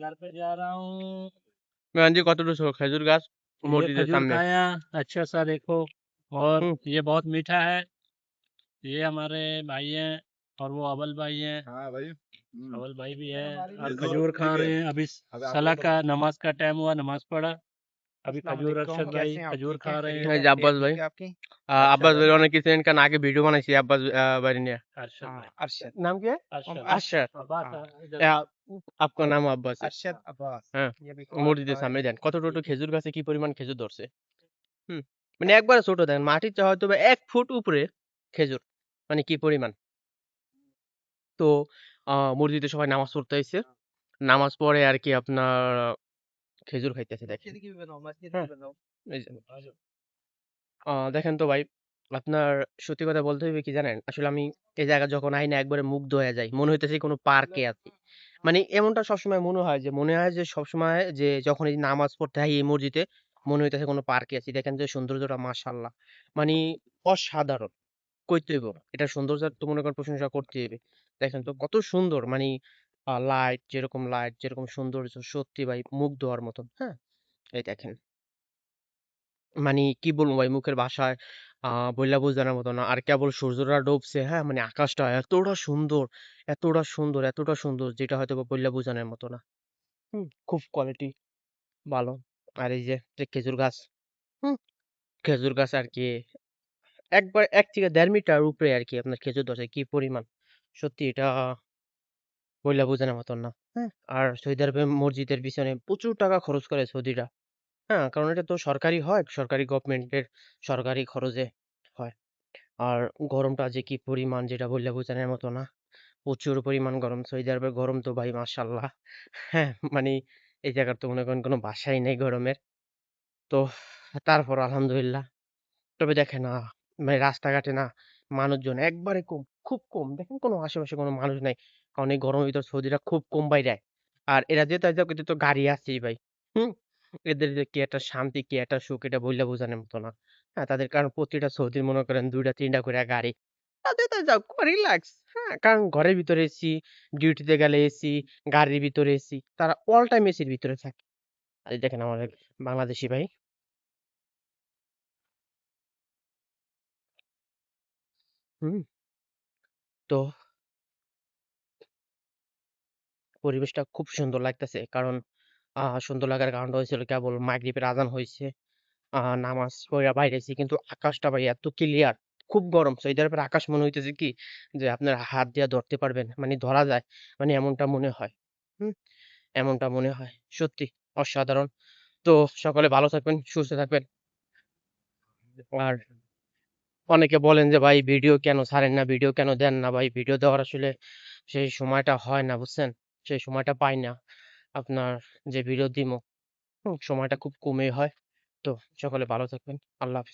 घर पे जा रहा हूँ। हाँ जी, কতটুকু খেজুর গাছ ये মসজিদের खजूर সামনে। खाया, अच्छा सा देखो। और হুম ये बहुत मीठा है। ये हमारे भाई हैं और वो अव्वल भाई हैं। हाँ भाई। अव्वल भाई भी है और ये खजूर खा ठीक है। रहे हैं। अभी अब आप सला लोग का नमाज का टाइम हुआ, नमाज पढ़ा। अभी अस्सलाम खजूर वालेकुम, अरशद भाई कैसे हैं आप? खजूर ठीक खा हैं? रहे खैरियत हैं। এই है? যে सेहत আব্বাস ভাই ठीक है आपकी? আব্বাস अरशद ভাই भाई, অনেক কিছুদিন কান আগে ভিডিও বানাইছি আব্বাস বাড়ি নিয়ে। अरशद हाँ, भाई, अरशद। नाम क्या है? अरशद अरशद। अब्बास हाँ, इधर या, आपका नाम अब्बास है। अरशद अब्बास। হ্যাঁ, ये भी মসজিদের भाई। সামনে দেন কতটুকু খেজুর গাছে কি পরিমাণ খেজুর ধরছে। হুম, মানে একবারে ছোট দেখেন মাটির চা হয়তো বা 1 ফুট উপরে খেজুর, মানে কি পরিমাণ। তো মসজিদে সবাই নামাজ পড়তে আইছে, নামাজ পড়ে আর কি আপনার খেজুর খাইতেছে দেখেন। मस्जिद की भी बनाओ, मस्जिद হ্যাঁ, की बनाओ। এই যে দেখেন তো ভাই, আপনার সত্যি কথা বলতে হইবে কি জানেন? আসলে আমি এই জায়গা যখন আই না একবারে মুগ্ধ হয়ে যাই। মনে হইতেছে কোনো পার্কে আছি। মানে এমনটা সবসময় মনে হয় যে সবসময় যে যখন এই নামাজ পড়তে যাই এই মসজিদে মনে হইতেছে কোনো পার্কে আছি। দেখেন যে সৌন্দর্যটা মাশাআল্লাহ। মানি অসাধারণ। কইতে হইব। এটার সৌন্দর্যের তো মনে করেন প্রশংসা করতেই হইবে। দেখেন তো কত সুন্দর মানি লাইট যেরকম সৌন্দর্য সত্যি ভাই মুগ্ধ হওয়ার মতন। হ্যাঁ? এই দেখেন। মানে কি বলবো ভাই মুখের ভাষায় বইলা বোঝানোর মতো না। আর কেবল সূর্যটা ডুবছে, হ্যাঁ? মানে আকাশটা এতটা সুন্দর যেটা হয়তোবা বইলা বোঝানোর মতো না। হুম? খুব কোয়ালিটি ভালো। আর এই যে খেজুর গাছ, হুম? খেজুর গাছ আরকি একবার ১ থেকে ১.৫ মিটার উপরে আরকি আপনার খেজুর ধরছে। কি পরিমাণ! সত্যি এটা বইলা বোঝানোর মতন না। হ্যাঁ? আর সৌদি আরবে মসজিদের পিছনে প্রচুর টাকা খরচ করে সৌদিরা। হ্যাঁ? কারণ এটা তো সরকারি হয়, সরকারি গভর্নমেন্টের সরকারি খরচে হয়। আর গরমটা যে কি পরিমাণ যেটা বললে বোঝানোর মতো না। প্রচুর পরিমাণ গরম। সৌদি আরবের গরম তো ভাই মাশাআল্লাহ। হ্যাঁ, মানে এই জায়গার তো মনে করেন কোনো ভাষাই নেই গরমের। তো তারপর আলহামদুলিল্লাহ। তবে দেখেন মানে রাস্তাঘাটে না মানুষজন একবারে কম, খুব কম। দেখেন কোনো আশেপাশে কোনো মানুষ নাই। কারণ এই গরমের ভিতর সৌদিরা খুব কম বাইরায়। আর এরা যেহেতু যাক এদের তো গাড়ি আছেই ভাই। হুম? এদের যে কি একটা শান্তি, কি একটা সুখ এটা বইলা বোঝানোর মতো না। হ্যাঁ, তাদের কারণ প্রতিটা সৌদির মনে করেন ২ টা ৩ টা করে গাড়ি। তাদের তো যাও রিল্যাক্স। হ্যাঁ, কারণ ঘরের ভিতরে এসি, ডিউটিতে গেলে এসি, গাড়ির ভিতরে এসি। তারা অল টাইম এসির ভিতরে থাকে। আর এই দেখেন আমাদের বাংলাদেশী ভাই। হুম? তো পরিবেশটা খুব সুন্দর লাগতেছে। কারণ সুন্দর লাগার কারণটা হয়েছিল কেবল মাগরিবের আজান হইছে। নামাজ পইড়া বাইরাইছি। কিন্তু আকাশটা ভাই এত ক্লিয়ার, খুব গরম। সৌদি আরবের আকাশ মনে হইতেছে কি যে আপনার হাত দিয়া ধরতে পারবেন। মানে ধরা যায়। মানে এমনটা মনে হয়। হুম? এমনটা মনে হয়। সত্যি অসাধারণ। তো সকলে ভালো থাকবেন, সুস্থ থাকবেন। আর অনেকে বলেন যে ভাই ভিডিও কেন ছাড়েন না, ভিডিও কেন দেন না ভাই? ভিডিও দেওয়ার আসলে সেই সময়টা হয় না বুঝছেন? সেই সময়টা পাই না। আপনার যে ভিডিও দিমু সময়টা খুব কমই হয়। তো সকলে ভালো থাকবেন। আল্লাহ হাফেজ।